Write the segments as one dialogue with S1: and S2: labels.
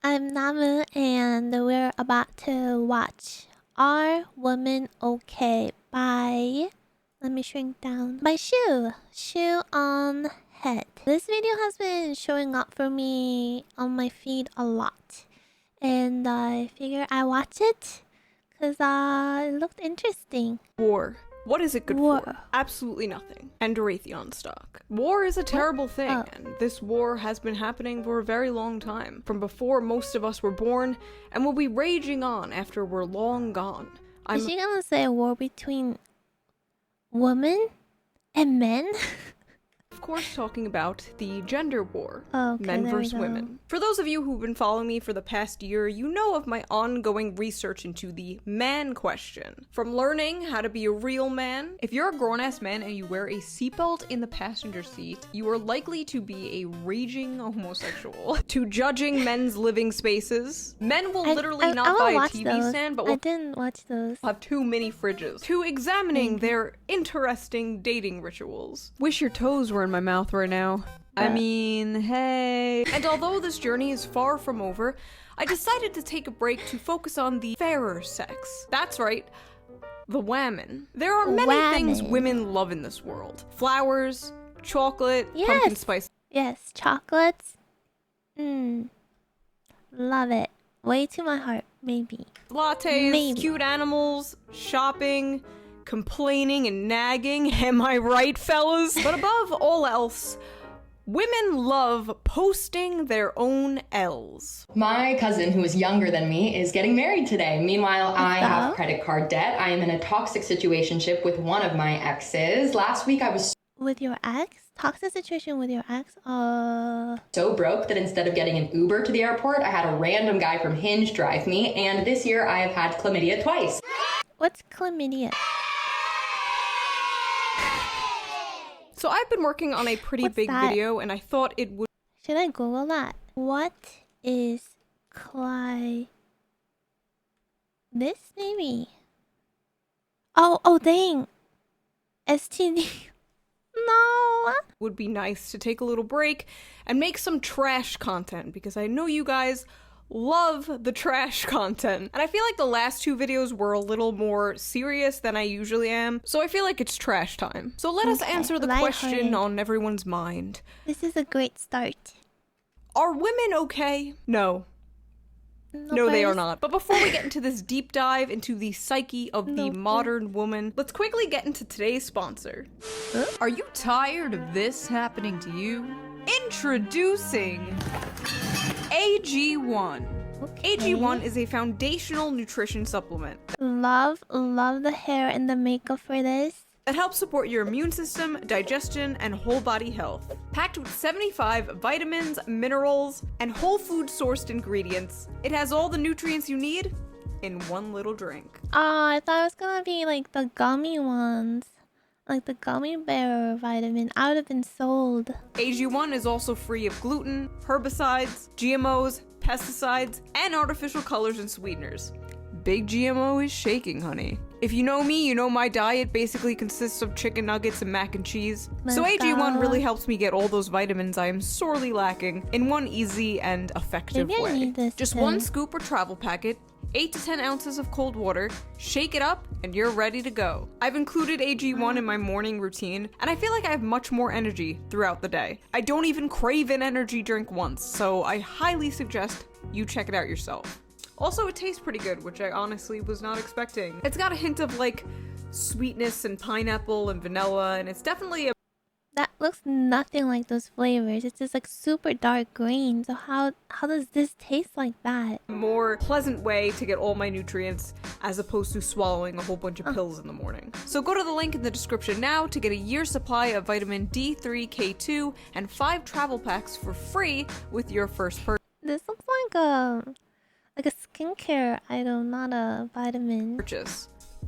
S1: I'm Namu, and we're about to watch Are Women Okay by... Let me shrink down. By Shoe0nHead. This video has been showing up for me on my feed a lot. And I figured I watch it because it looked interesting.
S2: War. What is it good
S1: War.
S2: for? Absolutely nothing. And Raytheon stock. War is a terrible thing, and this war has been happening for a very long time. From before most of us were born, and will be raging on after we're long gone.
S1: Is she gonna say a war between women and men?
S2: Of course, talking about the gender war,
S1: Okay,
S2: men
S1: there we
S2: versus
S1: go.
S2: women. For those of you who've been following me for the past year, you know of my ongoing research into the man question. From learning how to be a real man, if you're a grown-ass man and you wear a seatbelt in the passenger seat, you are likely to be a raging homosexual. To judging men's living spaces, men will literally not buy a TV stand, but will
S1: I didn't watch those.
S2: have 2 mini fridges. To examining their interesting dating rituals. Wish your toes were in my mouth right now. I mean, hey. And although this journey is far from over, I decided to take a break to focus on the fairer sex. That's right, the whammon. There are many things women love in this world. Flowers, chocolate, pumpkin spice.
S1: Yes, chocolates. Love it. Way to my heart, maybe.
S2: Lattes, cute animals, shopping, complaining and nagging. Am I right, fellas? But above all else, women love posting their own L's.
S3: My cousin, who is younger than me, is getting married today. Meanwhile, I have credit card debt. I am in a toxic situationship with one of my exes. Last week, I was
S1: With your ex? Toxic situation with your ex?
S3: so broke that instead of getting an Uber to the airport, I had a random guy from Hinge drive me. And this year, I have had chlamydia twice.
S1: What's chlamydia?
S2: So I've been working on a pretty big video, and I thought it would...
S1: Should I Google that? What is This maybe? Oh dang! STD. No!
S2: Would be nice to take a little break and make some trash content, because I know you guys love the trash content. And I feel like the last 2 videos were a little more serious than I usually am, so I feel like it's trash time. So let us answer the question on everyone's mind.
S1: This is a great start.
S2: Are women okay? No. No, they are not. But before we get into this deep dive into the psyche of the modern woman, let's quickly get into today's sponsor.
S4: Are you tired of this happening to you? Introducing AG1.
S2: AG1 is a foundational nutrition supplement
S1: Love the hair and the makeup for this.
S2: that helps support your immune system, digestion, and whole body health. Packed with 75 vitamins, minerals, and whole food sourced ingredients, it has all the nutrients you need in one little drink.
S1: Oh, I thought it was gonna be like the gummy ones. Like the gummy bear vitamin. I would have been sold.
S2: AG1 is also free of gluten, herbicides, GMOs, pesticides, and artificial colors and sweeteners. Big GMO is shaking, honey. If you know me, you know my diet basically consists of chicken nuggets and mac and cheese. So AG1 really helps me get all those vitamins I am sorely lacking in one easy and effective
S1: Maybe I
S2: way.
S1: need this
S2: Just
S1: too.
S2: 1 scoop or travel packet, 8 to 10 ounces of cold water, shake it up, and you're ready to go. I've included AG1 in my morning routine, and I feel like I have much more energy throughout the day. I don't even crave an energy drink once, so I highly suggest you check it out yourself. Also, it tastes pretty good, which I honestly was not expecting. It's got a hint of, like, sweetness and pineapple and vanilla, and it's definitely a
S1: That looks nothing like those flavors. It's just like super dark green. So how does this taste like that?
S2: more pleasant way to get all my nutrients as opposed to swallowing a whole bunch of pills in the morning. So go to the link in the description now to get a year's supply of vitamin D3, K2, and 5 travel packs for free with your first purchase.
S1: This looks like a skincare item, not a vitamin.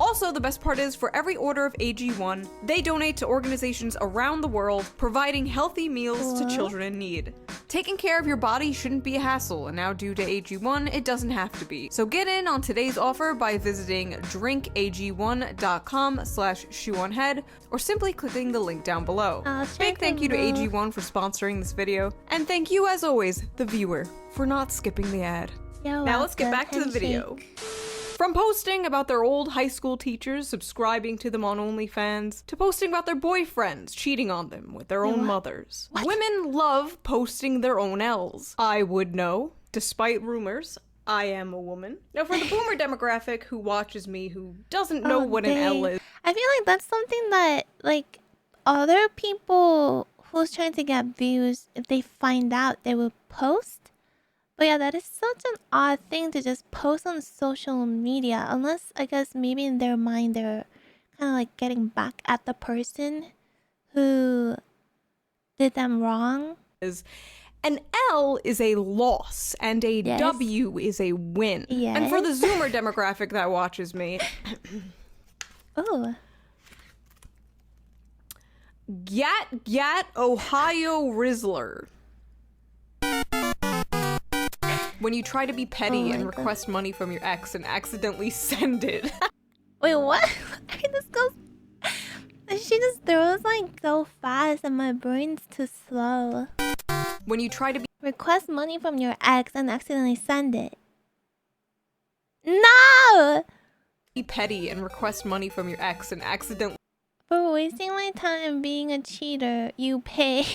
S2: Also, the best part is, for every order of AG1, they donate to organizations around the world, providing healthy meals to children in need. Taking care of your body shouldn't be a hassle, and now due to AG1, it doesn't have to be. So get in on today's offer by visiting drinkag1.com/Shoe0nHead, or simply clicking the link down below. Big thank you to AG1 for sponsoring this video, and thank you, as always, the viewer, for not skipping the ad. Now let's get back to the video. From posting about their old high school teachers subscribing to them on OnlyFans, to posting about their boyfriends cheating on them with their own mothers. Women love posting their own L's. I would know, despite rumors. I am a woman. Now, for the boomer demographic who watches me, who doesn't know what an L is.
S1: I feel like that's something that, like, other people who's trying to get views, if they find out, they will post. But yeah, that is such an odd thing to just post on social media. Unless, I guess, maybe in their mind, they're kind of like getting back at the person who did them wrong.
S2: An L is a loss, and a W is a win. And for the Zoomer demographic that watches me...
S1: Oh.
S2: Gat, Ohio Rizzler. When you try to be petty and request money from your ex and accidentally send it.
S1: Wait, what? This goes... She just throws like so fast and my brain's too slow.
S2: When you try to be...
S1: Request money from your ex and accidentally send it. No!
S2: Be petty and request money from your ex and accidentally...
S1: For wasting my time being a cheater, you pay.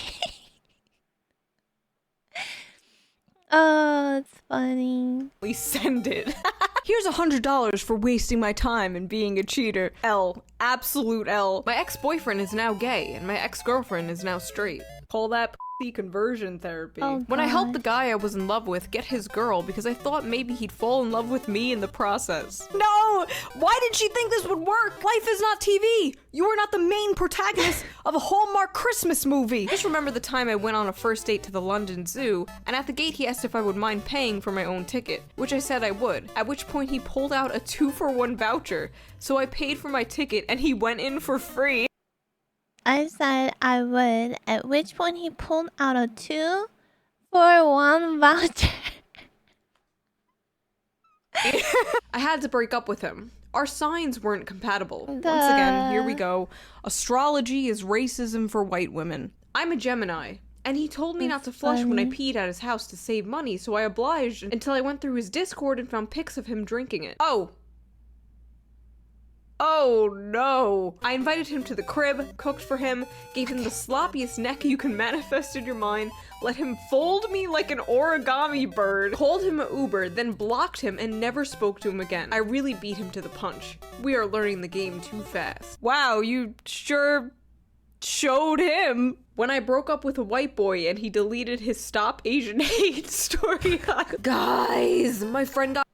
S1: Oh, it's funny.
S2: Send it. Here's $100 for wasting my time and being a cheater. L. Absolute L. My ex-boyfriend is now gay, and my ex-girlfriend is now straight. Call that p***y conversion therapy.
S1: Oh,
S2: when I helped the guy I was in love with get his girl because I thought maybe he'd fall in love with me in the process. No! Why did she think this would work? Life is not TV! You are not the main protagonist of a Hallmark Christmas movie! Just remember the time I went on a first date to the London Zoo, and at the gate he asked if I would mind paying for my own ticket, which I said I would, at which point he pulled out a 2-for-1 voucher, so I paid for my ticket and he went in for free.
S1: I said I would, at which point he pulled out a 2-for-1 voucher.
S2: I had to break up with him. Our signs weren't compatible. Once again, here we go. Astrology is racism for white women. I'm a Gemini, and he told me not to flush when I peed at his house to save money, so I obliged until I went through his Discord and found pics of him drinking it. Oh no! I invited him to the crib, cooked for him, gave him the sloppiest neck you can manifest in your mind, let him fold me like an origami bird, called him an Uber, then blocked him and never spoke to him again. I really beat him to the punch. We are learning the game too fast. Wow, you sure showed him. When I broke up with a white boy and he deleted his Stop Asian Hate story. Guys, my friend got...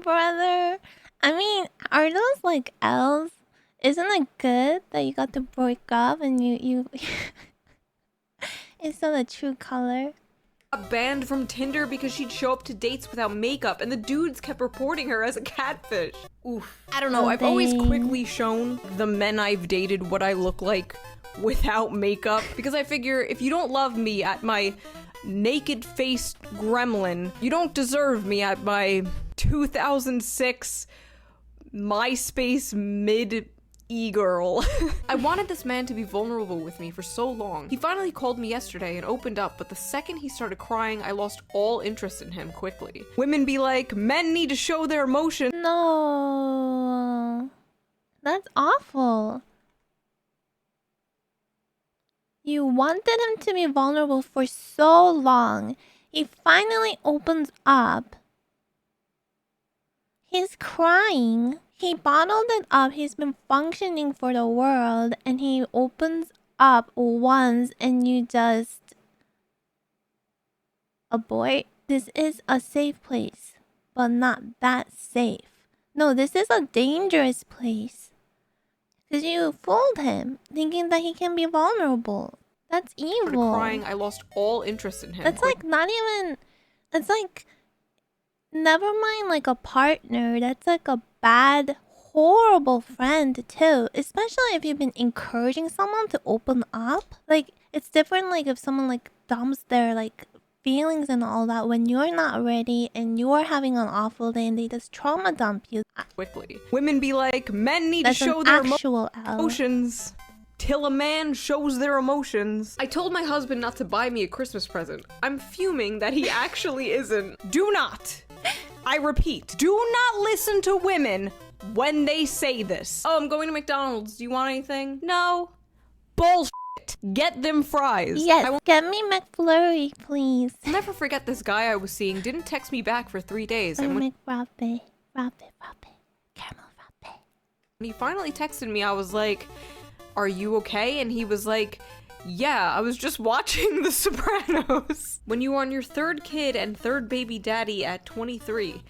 S1: Brother... I mean, are those like L's? Isn't it good that you got to break up and you it's not a true color?
S2: Banned from Tinder because she'd show up to dates without makeup and the dudes kept reporting her as a catfish. Oof. I don't know, I've always quickly shown the men I've dated what I look like without makeup because I figure if you don't love me at my naked-faced gremlin, you don't deserve me at my 2006 MySpace mid-e-girl. I wanted this man to be vulnerable with me for so long. He finally called me yesterday and opened up, but the second he started crying, I lost all interest in him quickly. Women be like, men need to show their emotion.
S1: No. That's awful. You wanted him to be vulnerable for so long. He finally opens up. He's crying. He bottled it up. He's been functioning for the world. And he opens up once and you just... Abort. This is a safe place. But not that safe. No, this is a dangerous place. Because you fooled him. Thinking that he can be vulnerable. That's evil.
S2: Crying, I lost all interest in him.
S1: That's like not even... It's like... Never mind like a partner, that's like a bad, horrible friend too. Especially if you've been encouraging someone to open up. Like, it's different like if someone like dumps their like feelings and all that when you're not ready and you're having an awful day and they just trauma dump you.
S2: Quickly. Women be like, men need
S1: That's
S2: to show
S1: an
S2: their
S1: actual L.
S2: emotions till a man shows their emotions. I told my husband not to buy me a Christmas present. I'm fuming that he actually isn't. Do not, I repeat, do not listen to women when they say this. Oh, I'm going to McDonald's. Do you want anything? No. Bullshit. Get them fries.
S1: Yes, get me McFlurry, please.
S2: I'll never forget this guy I was seeing didn't text me back for 3 days. And when
S1: McFrappe, caramel frappe.
S2: he finally texted me, I was like, are you okay? And he was like, yeah, I was just watching The Sopranos. When you are on your third kid and third baby daddy at 23,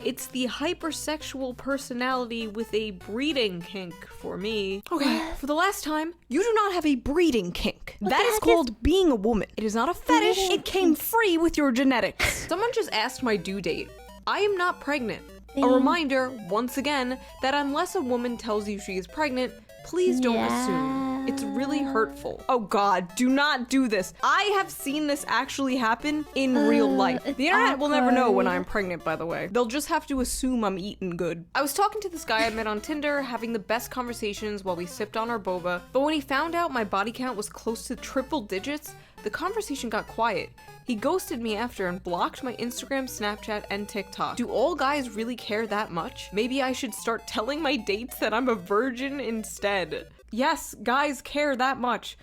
S2: it's the hypersexual personality with a breeding kink for me. Okay, for the last time, you do not have a breeding kink. That is called being a woman. It is not a fetish. It came free with your genetics. Someone just asked my due date. I am not pregnant. A reminder, once again, that unless a woman tells you she is pregnant, please don't assume. It's really hurtful. Oh god, do not do this. I have seen this actually happen in real life. The internet will never know when I'm pregnant, by the way. They'll just have to assume I'm eating good. I was talking to this guy I met on Tinder, having the best conversations while we sipped on our boba, but when he found out my body count was close to triple digits, the conversation got quiet. He ghosted me after and blocked my Instagram, Snapchat, and TikTok. Do all guys really care that much? Maybe I should start telling my dates that I'm a virgin instead. Yes, guys care that much.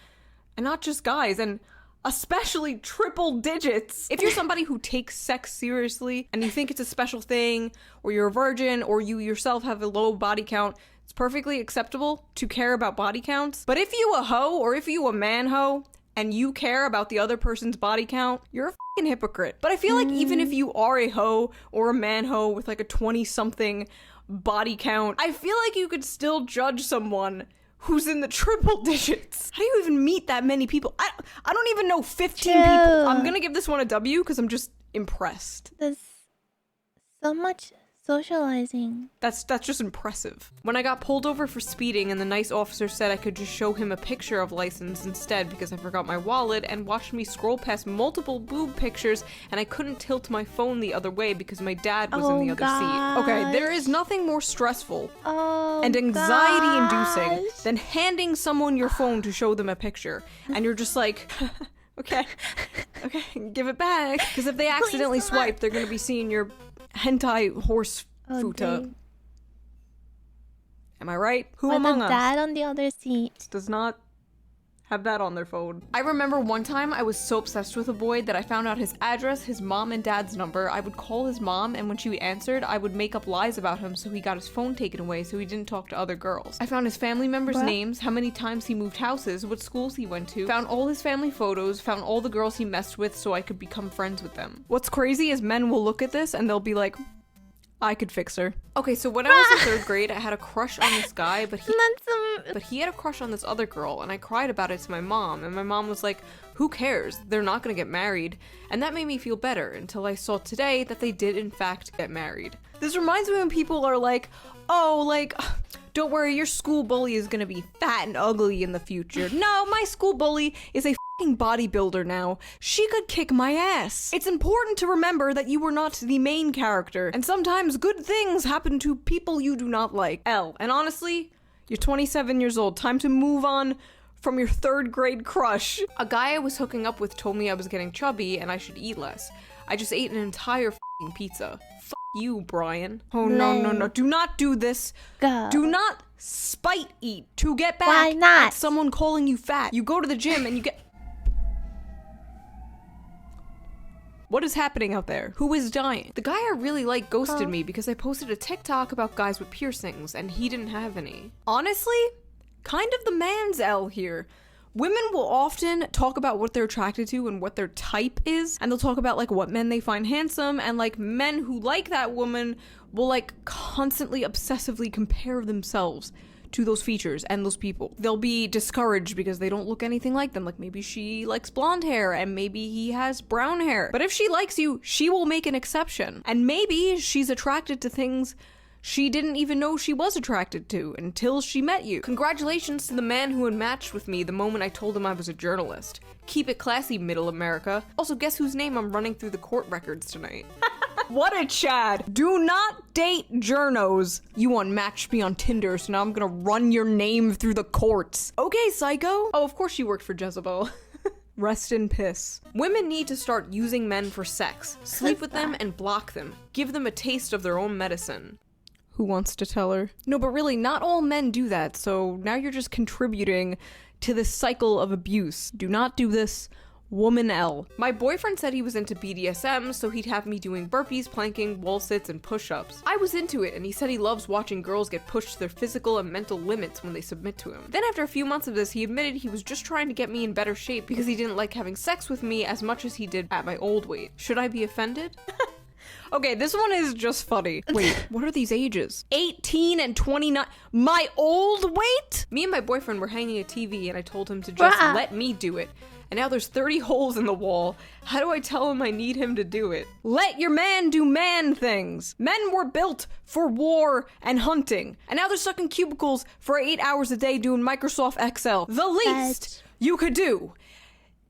S2: And not just guys, and especially triple digits. If you're somebody who takes sex seriously and you think it's a special thing, or you're a virgin, or you yourself have a low body count, it's perfectly acceptable to care about body counts. But if you a hoe, or if you a man hoe, and you care about the other person's body count, you're a fucking hypocrite. But I feel like even if you are a hoe or a man hoe with like a 20-something body count, I feel like you could still judge someone who's in the triple digits. How do you even meet that many people? I don't even know 15 people. I'm gonna give this one a W because I'm just impressed.
S1: There's so much socializing.
S2: That's just impressive. When I got pulled over for speeding and the nice officer said I could just show him a picture of license instead because I forgot my wallet, and watched me scroll past multiple boob pictures and I couldn't tilt my phone the other way because my dad was in the other seat. Okay, there is nothing more stressful and anxiety-inducing than handing someone your phone to show them a picture and you're just like, okay, give it back. Because if they accidentally swipe, they're gonna be seeing your hentai horse futa. Am I right? Who among us
S1: dad on the other seat
S2: does not have that on their phone? I remember one time I was so obsessed with a boy that I found out his address, his mom and dad's number. I would call his mom, and when she answered, I would make up lies about him so he got his phone taken away so he didn't talk to other girls. I found his family members' names, how many times he moved houses, what schools he went to, found all his family photos, found all the girls he messed with so I could become friends with them. What's crazy is men will look at this and they'll be like, I could fix her. Okay, so when I was in 3rd grade, I had a crush on this guy, but he had a crush on this other girl, and I cried about it to my mom, and my mom was like, who cares? They're not gonna get married. And that made me feel better until I saw today that they did in fact get married. This reminds me when people are like, oh, like, don't worry, your school bully is gonna be fat and ugly in the future. No, my school bully is a bodybuilder now. She could kick my ass. It's important to remember that you were not the main character, and sometimes good things happen to people you do not like. L. And honestly, you're 27 years old. Time to move on from your 3rd grade crush. A guy I was hooking up with told me I was getting chubby and I should eat less. I just ate an entire pizza. F you, Brian. Oh, no. Do not do this.
S1: Go.
S2: Do not spite eat to get back at someone calling you fat. You go to the gym and you get... What is happening out there? Who is dying? The guy I really like ghosted me because I posted a TikTok about guys with piercings and he didn't have any. Honestly, kind of the man's L here. Women will often talk about what they're attracted to and what their type is, and they'll talk about like what men they find handsome, and like men who like that woman will like constantly obsessively compare themselves to those features and those people. They'll be discouraged because they don't look anything like them. Like maybe she likes blonde hair and maybe he has brown hair. But if she likes you, she will make an exception. And maybe she's attracted to things she didn't even know she was attracted to until she met you. Congratulations to the man who unmatched with me the moment I told him I was a journalist. Keep it classy, Middle America. Also, guess whose name I'm running through the court records tonight? What a Chad. Do not date journos. You unmatched me on Tinder, so now I'm gonna run your name through the courts. Okay, psycho. Oh, of course she worked for Jezebel. Rest in piss. Women need to start using men for sex. Sleep with them and block them. Give them a taste of their own medicine. Who wants to tell her? No, but really, not all men do that, so now you're just contributing to this cycle of abuse. Do not do this. Woman L. My boyfriend said he was into BDSM, so he'd have me doing burpees, planking, wall sits, and push-ups. I was into it, and he said he loves watching girls get pushed to their physical and mental limits when they submit to him. Then after a few months of this, he admitted he was just trying to get me in better shape because he didn't like having sex with me as much as he did at my old weight. Should I be offended? Okay, this one is just funny. Wait, what are these ages? 18 and 29. My old weight? Me and my boyfriend were hanging a TV and I told him to just let me do it. And now there's 30 holes in the wall. How do I tell him I need him to do it? Let your man do man things. Men were built for war and hunting. And now they're stuck in cubicles for 8 hours a day doing Microsoft Excel. The least you could do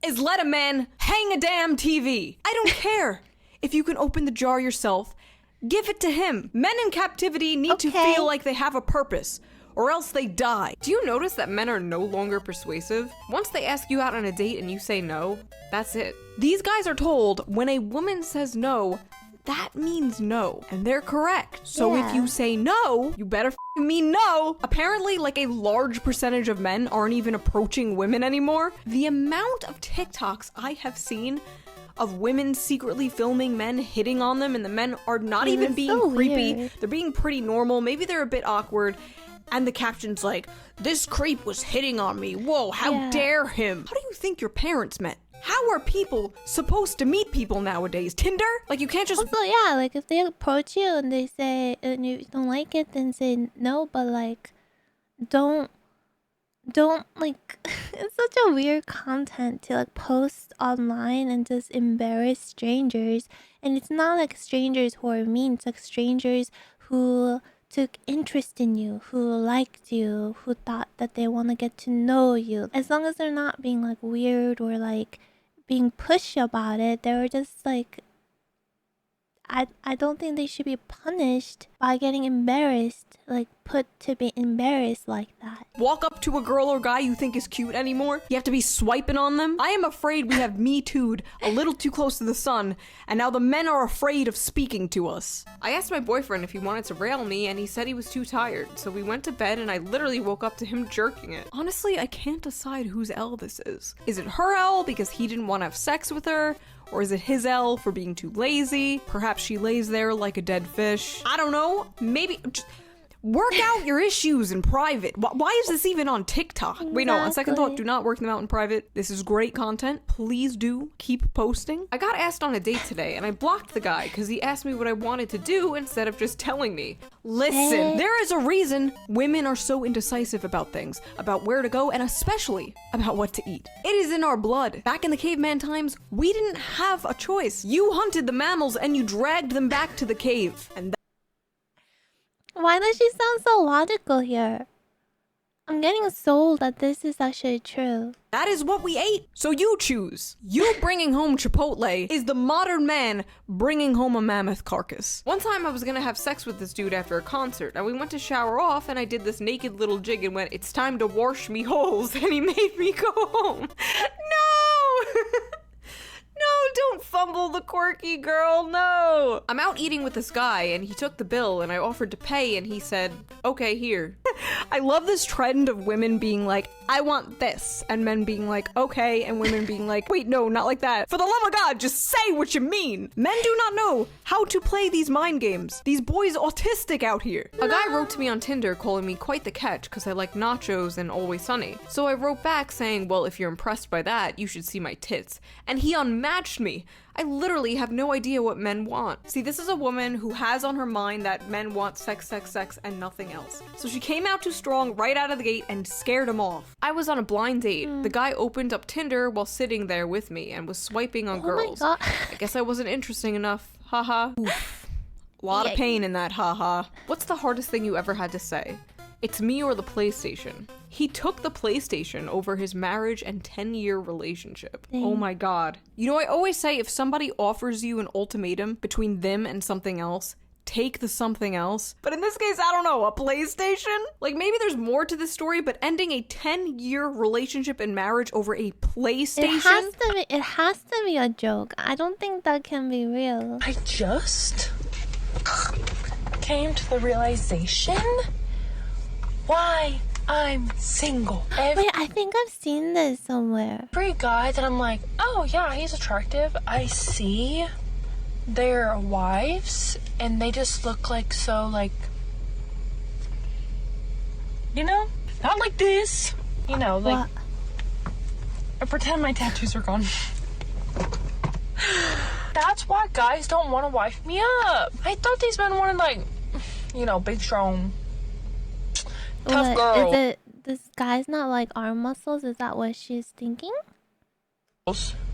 S2: is let a man hang a damn TV. I don't care. If you can open the jar yourself, give it to him. Men in captivity need to feel like they have a purpose, or else they die. Do you notice that men are no longer persuasive? Once they ask you out on a date and you say no, that's it. These guys are told when a woman says no, that means no. And they're correct. So if you say no, you better f***ing mean no. Apparently, like a large percentage of men aren't even approaching women anymore. The amount of TikToks I have seen of women secretly filming men hitting on them, and the men are not even being so creepy. Weird. They're being pretty normal. Maybe they're a bit awkward. And the caption's like, "This creep was hitting on me. Whoa, how dare him?" How do you think your parents met? How are people supposed to meet people nowadays? Tinder? Like, you can't just...
S1: Also, yeah, like, if they approach you and they say, and you don't like it, then say no, but, like, don't, like, it's such a weird content to, like, post online and just embarrass strangers. And it's not, like, strangers who are mean. It's, like, strangers who took interest in you, who liked you, who thought that they want to get to know you. As long as they're not being, like, weird or, like, being pushy about it, they were just, like... I don't think they should be punished by getting embarrassed, like put to be embarrassed like that.
S2: Walk up to a girl or guy you think is cute anymore? You have to be swiping on them? I am afraid we have Me Too'd a little too close to the sun, and now the men are afraid of speaking to us. I asked my boyfriend if he wanted to rail me, and he said he was too tired, so we went to bed and I literally woke up to him jerking it. Honestly, I can't decide whose L this is. Is it her L because he didn't want to have sex with her? Or is it his L for being too lazy? Perhaps she lays there like a dead fish. I don't know. Maybe... Just work out your issues in private. Why is this even on TikTok? Exactly. Wait, no, on second thought, do not work them out in private. This is great content. Please do keep posting. I got asked on a date today, and I blocked the guy because he asked me what I wanted to do instead of just telling me. Listen, there is a reason women are so indecisive about things, about where to go, and especially about what to eat. It is in our blood. Back in the caveman times, we didn't have a choice. You hunted the mammals and you dragged them back to the cave. And
S1: why does she sound so logical here? I'm getting sold that this is actually true.
S2: That is what we ate. So you choose. You bringing home Chipotle is the modern man bringing home a mammoth carcass. One time I was gonna have sex with this dude after a concert, and we went to shower off, and I did this naked little jig and went, "It's time to wash me holes," and he made me go home. No! No, don't fumble the quirky girl, no! I'm out eating with this guy, and he took the bill, and I offered to pay, and he said, "Okay, here." I love this trend of women being like, "I want this," and men being like, "Okay," and women being like, "Wait, no, not like that. For the love of God, just say what you mean." Men do not know how to play these mind games. These boys autistic out here. A guy wrote to me on Tinder calling me quite the catch because I like nachos and Always Sunny. So I wrote back saying, "Well, if you're impressed by that, you should see my tits." And he unmatched me. I literally have no idea what men want. See, this is a woman who has on her mind that men want sex, sex, sex, and nothing else. So she came out too strong right out of the gate and scared him off. I was on a blind date. The guy opened up Tinder while sitting there with me and was swiping on girls.
S1: My God.
S2: I guess I wasn't interesting enough. Haha. Oof. A lot of
S1: Yeah.
S2: pain in that, haha. What's the hardest thing you ever had to say? It's me or the PlayStation. He took the PlayStation over his marriage and 10-year relationship.
S1: Dang.
S2: Oh my god. You know, I always say if somebody offers you an ultimatum between them and something else, take the something else. But in this case, I don't know, a PlayStation? Like, maybe there's more to this story, but ending a 10-year relationship and marriage over a PlayStation?
S1: It has to be a joke. I don't think that can be real.
S5: I just came to the realization why I'm single.
S1: Wait, I think I've seen this somewhere.
S5: Every guy that I'm like, oh yeah, he's attractive, I see their wives and they just look like so like, you know, not like this, you know, like,
S1: What?
S5: I pretend my tattoos are gone. That's why guys don't want to wife me up. I thought these men wanted like, you know, big, strong, tough
S1: What,
S5: girl.
S1: is it this guy's not like arm muscles? Is that what she's thinking?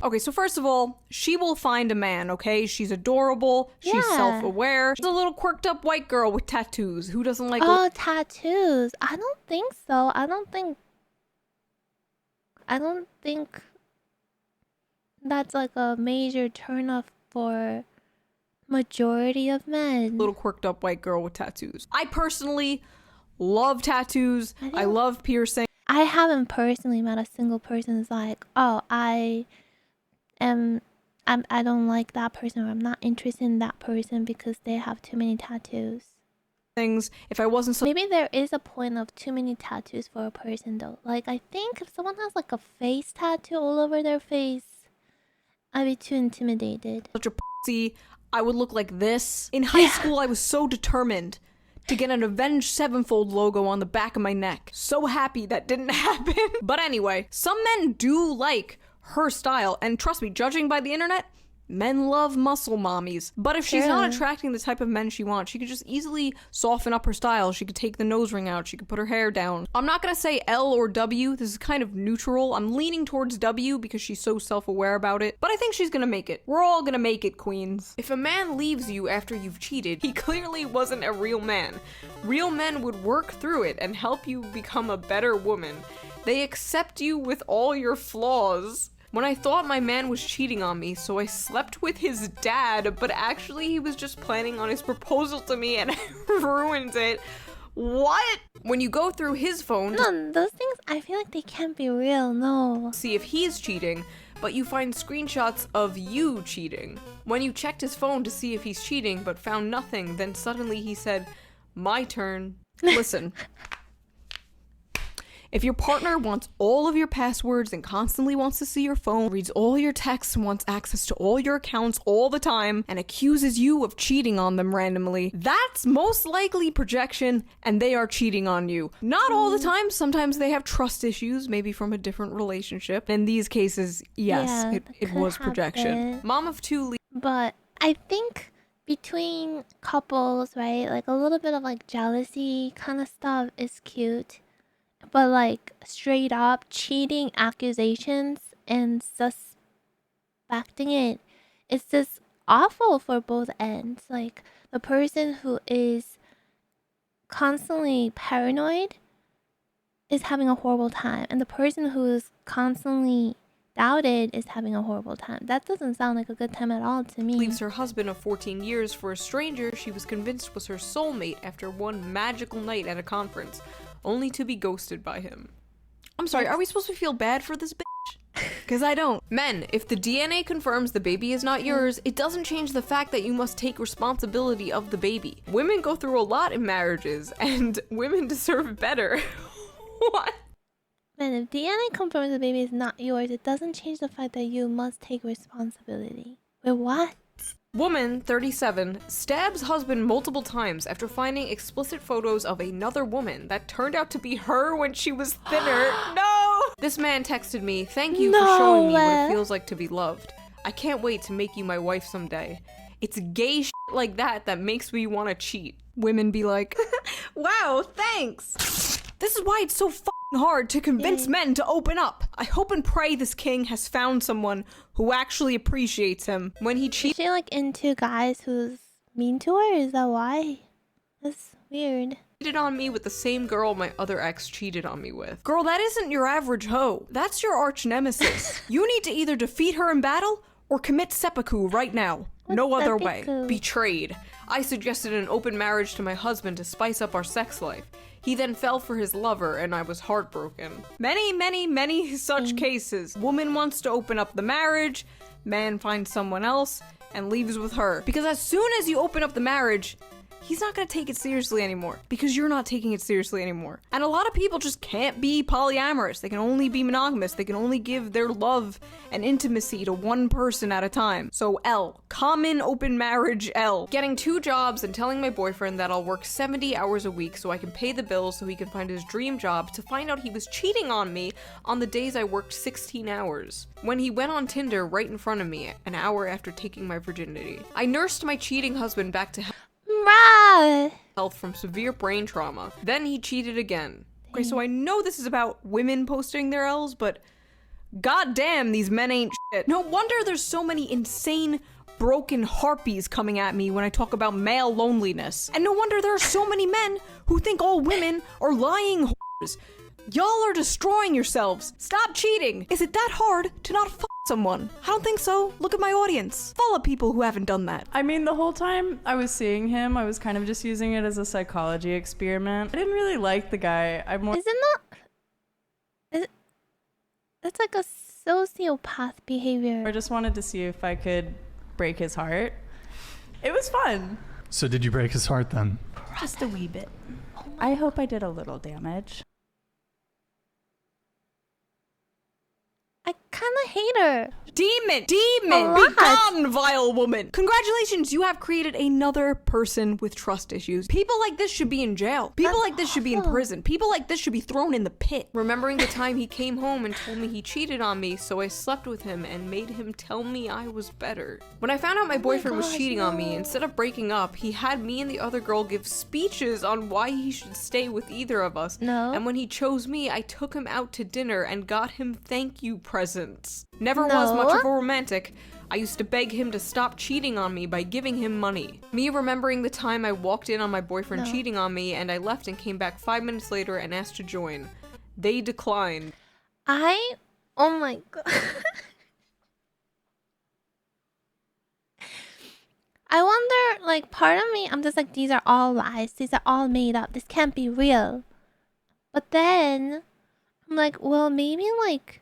S2: Okay, so first of all, she will find a man, okay? She's adorable, she's
S1: Yeah.
S2: self-aware, she's a little quirked up white girl with tattoos. Who doesn't like
S1: Oh, tattoos. I don't think so. I don't think that's like a major turnoff for majority of men.
S2: little quirked up white girl with tattoos? I personally love tattoos. I love piercing.
S1: I haven't personally met a single person who's like, oh, I don't like that person, or I'm not interested in that person because they have too many tattoos.
S2: Things. If I wasn't
S1: Maybe there is a point of too many tattoos for a person though. Like, I think if someone has like a face tattoo all over their face, I'd be too intimidated.
S2: such a pussy, I would look like this. In high school, I was so determined to get an Avenged Sevenfold logo on the back of my neck. So happy that didn't happen. But anyway, some men do like her style, and trust me, judging by the internet, men love muscle mommies. But if she's not
S1: True.
S2: attracting the type of men she wants, she could just easily soften up her style. She could take the nose ring out. She could put her hair down. I'm not gonna say L or W. This is kind of neutral. I'm leaning towards W because she's so self-aware about it. But I think she's gonna make it. We're all gonna make it, queens. If a man leaves you after you've cheated, he clearly wasn't a real man. Real men would work through it and help you become a better woman. They accept you with all your flaws. When I thought my man was cheating on me, so I slept with his dad, but actually he was just planning on his proposal to me and I ruined it. What? When you go through his phone
S1: No, those things, I feel like they can't be real, no.
S2: to see if he's cheating, but you find screenshots of you cheating. When you checked his phone to see if he's cheating but found nothing, then suddenly he said, "My turn." Listen. If your partner wants all of your passwords and constantly wants to see your phone, reads all your texts and wants access to all your accounts all the time, and accuses you of cheating on them randomly, that's most likely projection and they are cheating on you. Not all the time, sometimes they have trust issues, maybe from a different relationship. In these cases, yes,
S1: Yeah,
S2: it
S1: that could
S2: was projection.
S1: happen.
S2: Mom of two
S1: But I think between couples, right, like a little bit of like jealousy kind of stuff is cute. But like straight up cheating accusations and suspecting it, it's just awful for both ends. Like the person who is constantly paranoid is having a horrible time, and the person who is constantly doubted is having a horrible time. That doesn't sound like a good time at all to me.
S2: leaves her husband of 14 years for a stranger she was convinced was her soulmate after one magical night at a conference, only to be ghosted by him. I'm sorry, are we supposed to feel bad for this bitch? Because I don't. Men, if the DNA confirms the baby is not yours, it doesn't change the fact that you must take responsibility of the baby. Women go through a lot in marriages, and women deserve better. What?
S1: And if DNA confirms the baby is not yours, it doesn't change the fact that you must take responsibility. Wait, what?
S2: Woman, 37, stabs husband multiple times after finding explicit photos of another woman that turned out to be her when she was thinner. No! This man texted me, "Thank you for
S1: No
S2: showing me what
S1: way.
S2: it feels like to be loved. I can't wait to make you my wife someday." It's gay shit like that that makes me want to cheat. Women be like, "Wow, thanks." This is why it's so hard to convince men to open up. I hope and pray this king has found someone who actually appreciates him. When he cheats,
S1: Is she like into guys whose mean to her? Is that why? That's weird.
S2: Cheated on me with the same girl my other ex cheated on me with. Girl, that isn't your average hoe. That's your arch nemesis. You need to either defeat her in battle or commit seppuku right now.
S1: What's
S2: no other
S1: seppuku?
S2: way. Betrayed. I suggested an open marriage to my husband to spice up our sex life. He then fell for his lover and I was heartbroken. Many such cases. Woman wants to open up the marriage, man finds someone else and leaves with her. Because as soon as you open up the marriage, he's not gonna take it seriously anymore because you're not taking it seriously anymore. And a lot of people just can't be polyamorous. They can only be monogamous. They can only give their love and intimacy to one person at a time. So L, common open marriage L. Getting 2 jobs and telling my boyfriend that I'll work 70 hours a week so I can pay the bills so he can find his dream job, to find out he was cheating on me on the days I worked 16 hours. When he went on Tinder right in front of me an hour after taking my virginity. I nursed my cheating husband back to
S1: Bruh.
S2: health from severe brain trauma. Then he cheated again. Okay, so I know this is about women posting their L's, but goddamn, these men ain't shit. No wonder there's so many insane, broken harpies coming at me when I talk about male loneliness. And no wonder there are so many men who think all women are lying whores. Y'all are destroying yourselves. Stop cheating. Is it that hard to not fuck someone? I don't think so. Look at my audience. Full of people who haven't done that.
S6: I mean, the whole time I was seeing him, I was kind of just using it as a psychology experiment. I didn't really like the guy.
S1: That's like a sociopath behavior.
S6: I just wanted to see if I could break his heart. It was fun.
S7: So did you break his heart then?
S6: Just a wee bit. I hope I did a little damage.
S1: I kinda hate her.
S2: Demon!
S1: A
S2: Be
S1: lot.
S2: gone, vile woman! Congratulations, you have created another person with trust issues. People like this should be in jail. People
S1: That's
S2: like this should be in
S1: awful.
S2: prison. People like this should be thrown in the pit. Remembering the time he came home and told me he cheated on me, so I slept with him and made him tell me I was better. When I found out my boyfriend was
S1: gosh,
S2: cheating on me,
S1: no.
S2: instead of breaking up, he had me and the other girl give speeches on why he should stay with either of us.
S1: No.
S2: And when he chose me, I took him out to dinner and got him thank you presents. Never was
S1: No.
S2: much of a romantic. I used to beg him to stop cheating on me by giving him money. Me remembering the time I walked in on my boyfriend
S1: No.
S2: cheating on me and I left and came back 5 minutes later and asked to join. They declined.
S1: Oh my god. I wonder, like, part of me, I'm just like, these are all lies. These are all made up. This can't be real. But then, I'm like, well, maybe, like,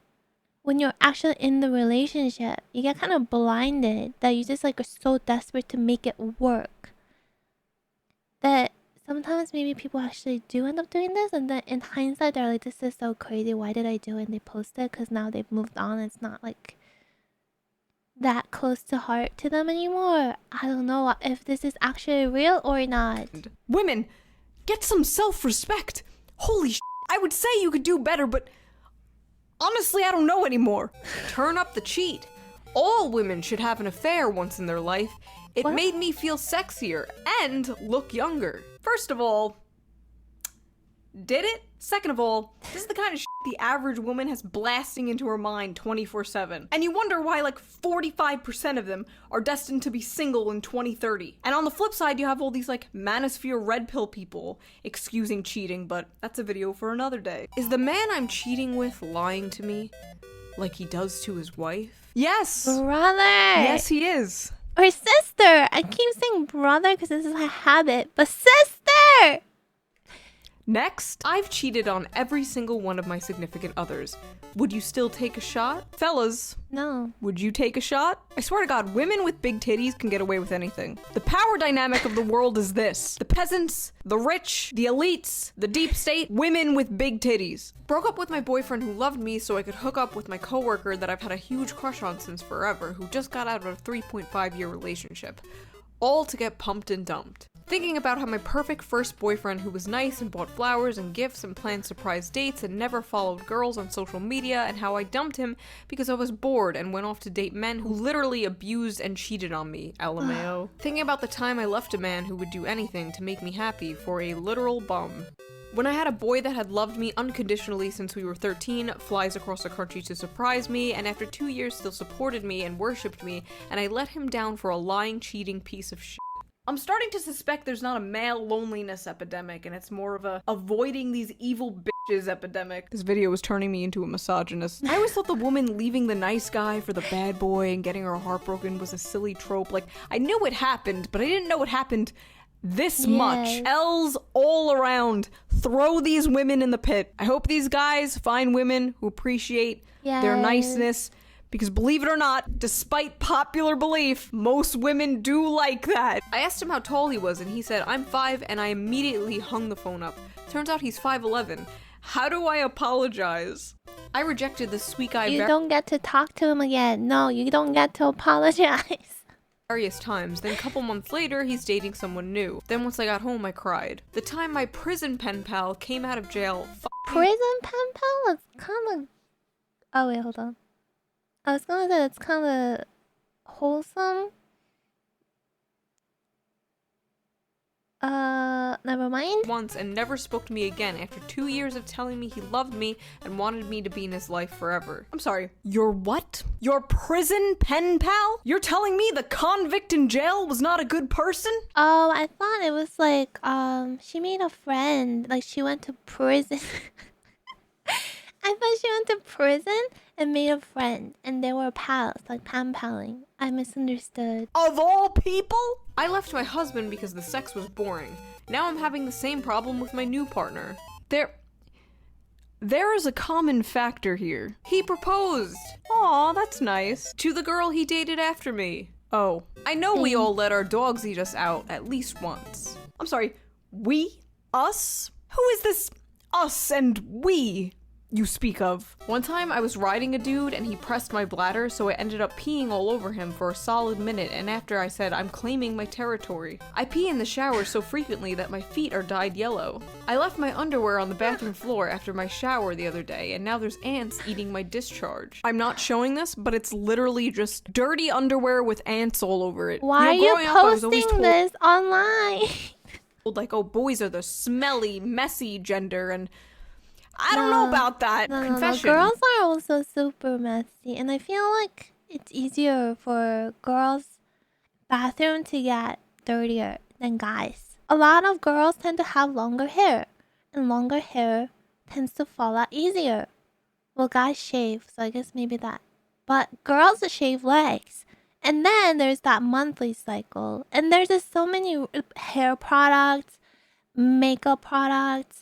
S1: when you're actually in the relationship, you get kind of blinded that you just, like, are so desperate to make it work. That sometimes maybe people actually do end up doing this, and then in hindsight, they're like, this is so crazy. Why did I do it? And they post it because now they've moved on. It's not, like, that close to heart to them anymore. I don't know if this is actually real or not.
S2: Women, get some self-respect. Holy shit, I would say you could do better, but honestly, I don't know anymore. Turn up the cheat. All women should have an affair once in their life. It
S1: What?
S2: made me feel sexier and look younger. First of all, did it? Second of all, this is the kind of shit the average woman has blasting into her mind 24/7. And you wonder why like 45% of them are destined to be single in 2030. And on the flip side, you have all these like manosphere red pill people excusing cheating, but that's a video for another day. Is the man I'm cheating with lying to me like he does to his wife? Yes!
S1: Brother!
S2: Yes, he is.
S1: Or sister! I keep saying brother because this is a habit, but sister!
S2: Next, I've cheated on every single one of my significant others. Would you still take a shot? Fellas,
S1: No.
S2: would you take a shot? I swear to God, women with big titties can get away with anything. The power dynamic of the world is this. The peasants, the rich, the elites, the deep state, women with big titties. Broke up with my boyfriend who loved me so I could hook up with my coworker that I've had a huge crush on since forever, who just got out of a 3.5-year relationship. All to get pumped and dumped. Thinking about how my perfect first boyfriend who was nice and bought flowers and gifts and planned surprise dates and never followed girls on social media, and how I dumped him because I was bored and went off to date men who literally abused and cheated on me, LMAO. Thinking about the time I left a man who would do anything to make me happy for a literal bum. When I had a boy that had loved me unconditionally since we were 13, flies across the country to surprise me, and after 2 years still supported me and worshipped me, and I let him down for a lying, cheating piece of shit. I'm starting to suspect there's not a male loneliness epidemic, and it's more of a avoiding these evil bitches epidemic. This video was turning me into a misogynist. I always thought the woman leaving the nice guy for the bad boy and getting her heart broken was a silly trope. Like, I knew it happened, but I didn't know it happened this much. L's all around. Throw these women in the pit. I hope these guys find women who appreciate their niceness. Because believe it or not, despite popular belief, most women do like that. I asked him how tall he was, and he said, I'm 5, and I immediately hung the phone up. Turns out he's 5'11". How do I apologize? I rejected the sweet guy
S1: You don't get to talk to him again. No, you don't get to apologize.
S2: Various times. Then a couple months later, he's dating someone new. Then once I got home, I cried. The time my prison pen pal came out of jail.
S1: Prison pen pal is kind of... Oh, wait, hold on. I was gonna say it's kind of wholesome. Never mind.
S2: Once and never spoke to me again after 2 years of telling me he loved me and wanted me to be in his life forever. I'm sorry. Your what? Your prison pen pal? You're telling me the convict in jail was not a good person?
S1: Oh, I thought it was like, she made a friend. Like, she went to prison. I thought she went to prison and made a friend, and they were pals, like pen-paling. I misunderstood.
S2: Of all people? I left my husband because the sex was boring. Now I'm having the same problem with my new partner. There is a common factor here. He proposed. Aw, that's nice. To the girl he dated after me. Oh, I know we all let our dogs eat us out at least once. I'm sorry, we? Us? Who is this us and we you speak of? One time I was riding a dude and he pressed my bladder, so I ended up peeing all over him for a solid minute, and after I said, I'm claiming my territory. I pee in the shower so frequently that my feet are dyed yellow. I left my underwear on the bathroom floor after my shower the other day, and now there's ants eating my discharge. I'm not showing this, but it's literally just dirty underwear with ants all over it.
S1: Why are you posting this online?
S2: Like, oh, boys are the smelly, messy gender, and I don't know about that. Confession.
S1: No. Girls are also super messy, and I feel like it's easier for girls' bathroom to get dirtier than guys. A lot of girls tend to have longer hair, and longer hair tends to fall out easier. Well, guys shave, so I guess maybe that. But girls shave legs, and then there's that monthly cycle, and there's just so many hair products, makeup products.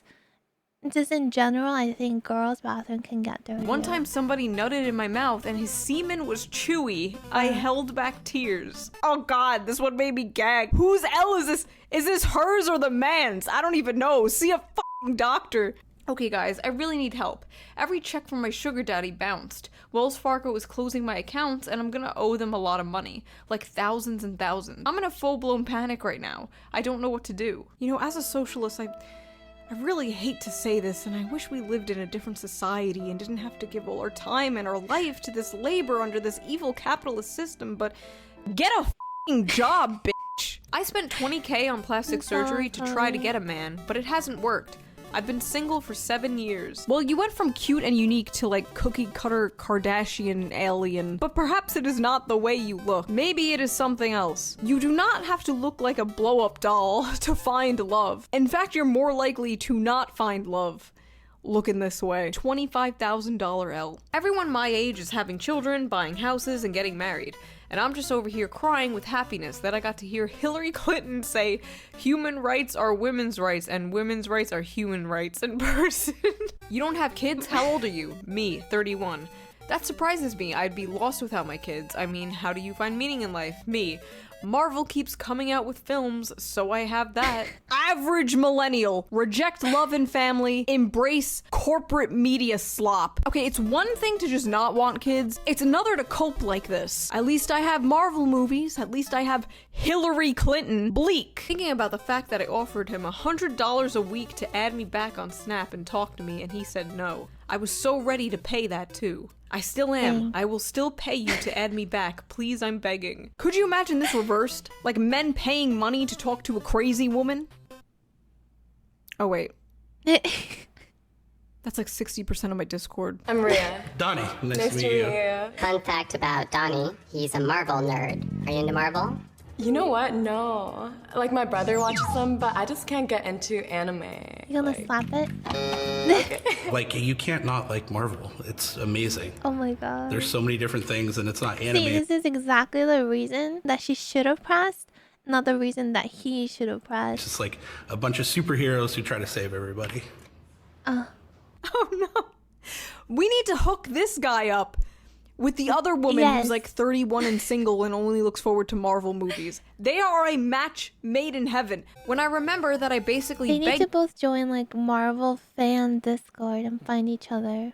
S1: Just in general, I think girls' bathroom can get dirty.
S2: One time somebody nutted in my mouth and his semen was chewy. I held back tears. Oh god, this one made me gag. Whose L is this? Is this hers or the man's? I don't even know. See a fucking doctor. Okay guys, I really need help. Every check from my sugar daddy bounced. Wells Fargo is closing my accounts and I'm gonna owe them a lot of money. Like thousands and thousands. I'm in a full-blown panic right now. I don't know what to do. You know, as a socialist, I really hate to say this, and I wish we lived in a different society and didn't have to give all our time and our life to this labor under this evil capitalist system, but get a f***ing job, bitch! I spent $20K on plastic surgery to try to get a man, but it hasn't worked. I've been single for 7 years. Well, you went from cute and unique to like cookie cutter Kardashian alien, but perhaps it is not the way you look. Maybe it is something else. You do not have to look like a blow-up doll to find love. In fact, you're more likely to not find love looking this way. $25,000 L. Everyone my age is having children, buying houses, and getting married. And I'm just over here crying with happiness that I got to hear Hillary Clinton say human rights are women's rights and women's rights are human rights in person. You don't have kids? How old are you? Me, 31. That surprises me. I'd be lost without my kids. I mean, how do you find meaning in life? Me. Marvel keeps coming out with films, so I have that. Average millennial. Reject love and family. Embrace corporate media slop. Okay, it's one thing to just not want kids. It's another to cope like this. At least I have Marvel movies. At least I have Hillary Clinton. Bleak. Thinking about the fact that I offered him $100 a week to add me back on Snap and talk to me, and he said no. I was so ready to pay that too. I still am. I will still pay you to add me back. Please, I'm begging. Could you imagine this reversed? Like men paying money to talk to a crazy woman? Oh, wait. That's like 60% of my Discord.
S8: I'm Rhea.
S7: Donnie,
S8: Nice to meet you.
S9: Fun fact about Donnie, he's a Marvel nerd. Are you into Marvel?
S8: You know what? No. Like, my brother watches them, but I just can't get into anime.
S1: You gonna slap it?
S9: Like, you can't not like Marvel. It's amazing.
S1: Oh my god.
S9: There's so many different things, and it's not anime.
S1: See, this is exactly the reason that she should have pressed, not the reason that he should have
S9: It's
S1: pressed.
S9: just like a bunch of superheroes who try to save everybody.
S2: Oh no. We need to hook this guy up with the other woman
S1: Yes.
S2: who's like 31 and single and only looks forward to Marvel movies. They are a match made in heaven. When I remember that I basically
S1: They need
S2: begged
S1: to both join like Marvel fan Discord and find each other.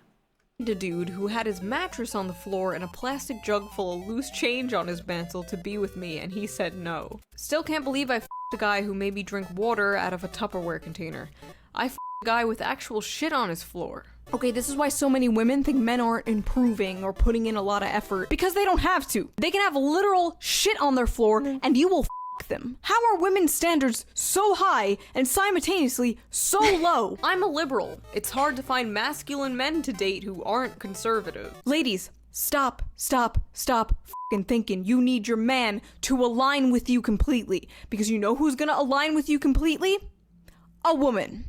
S2: a dude who had his mattress on the floor and a plastic jug full of loose change on his mantle to be with me, and he said no. Still can't believe I f***ed a guy who made me drink water out of a Tupperware container. I f***ed a guy with actual shit on his floor. Okay, this is why so many women think men aren't improving or putting in a lot of effort, because they don't have to. They can have literal shit on their floor and you will f*** them. How are women's standards so high and simultaneously so low? I'm a liberal. It's hard to find masculine men to date who aren't conservative. Ladies, stop f***ing thinking you need your man to align with you completely. Because you know who's gonna align with you completely? A woman.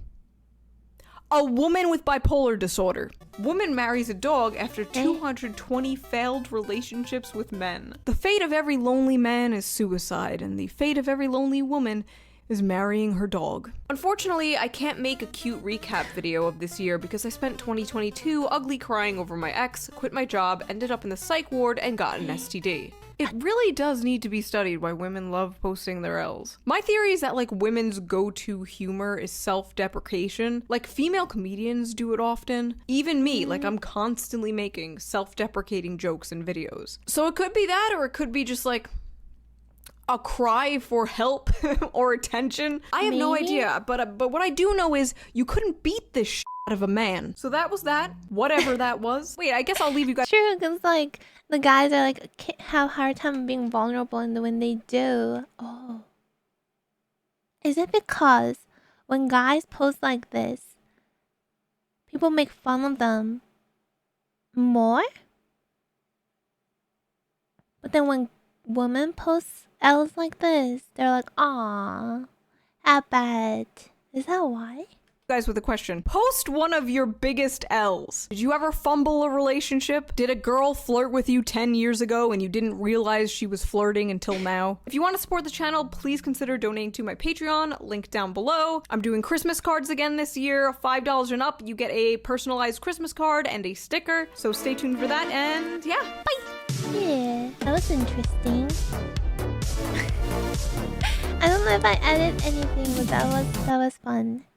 S2: A woman with bipolar disorder. Woman marries a dog after 220 failed relationships with men. The fate of every lonely man is suicide, and the fate of every lonely woman is marrying her dog. Unfortunately, I can't make a cute recap video of this year because I spent 2022 ugly crying over my ex, quit my job, ended up in the psych ward, and got an STD. It really does need to be studied why women love posting their L's. My theory is that like women's go-to humor is self-deprecation. Like female comedians do it often. Even me, like I'm constantly making self-deprecating jokes in videos. So it could be that, or it could be just like a cry for help or attention. I have no idea, but what I do know is you couldn't beat this shit out of a man. So that was that, whatever that was. Wait, I guess I'll leave you guys.
S1: True, because like the guys are like have a hard time being vulnerable, and when they do, oh, is it because when guys post like this, people make fun of them more? But then when women post L's like this, they're like, "Aw, I bet." Is that why?
S2: Guys with a question. Post one of your biggest L's. Did you ever fumble a relationship? Did a girl flirt with you 10 years ago and you didn't realize she was flirting until now? If you want to support the channel, please consider donating to my Patreon, link down below. I'm doing Christmas cards again this year. $5 and up, you get a personalized Christmas card and a sticker. So stay tuned for that, and yeah, bye!
S1: Yeah, that was interesting. I don't know if I edit anything, but that was fun.